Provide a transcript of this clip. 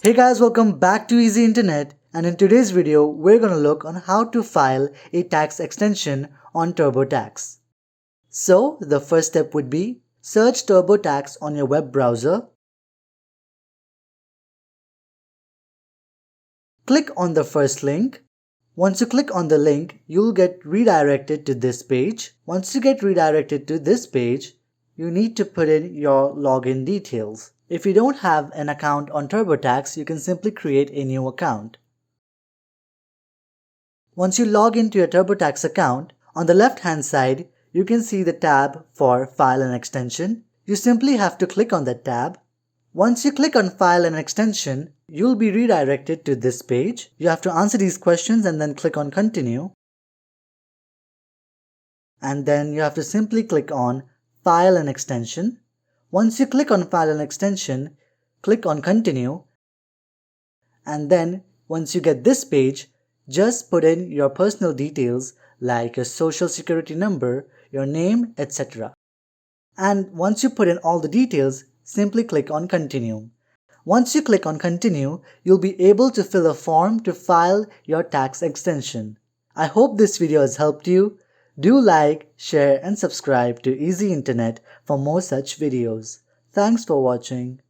Hey guys, welcome back to Easy Internet, and in today's video we're going to look on how to file a tax extension on TurboTax. So the first step would be search TurboTax on your web browser. Click on the first link. Once you click on the link, you'll get redirected to this page. Once you get redirected to this page, you need to put in your login details. If you don't have an account on TurboTax, you can simply create a new account. Once you log into your TurboTax account, on the left-hand side, you can see the tab for File an Extension. You simply have to click on that tab. Once you click on File an Extension, you'll be redirected to this page. You have to answer these questions and then click on Continue. And then you have to simply click on File an Extension. Once you click on File an Extension, click on Continue. And then once you get this page, just put in your personal details like your social security number, your name, etc. And once you put in all the details, simply click on Continue. Once you click on Continue, you'll be able to fill a form to file your tax extension. I hope this video has helped you. Do like, share and subscribe to Easy Internet for more such videos. Thanks for watching.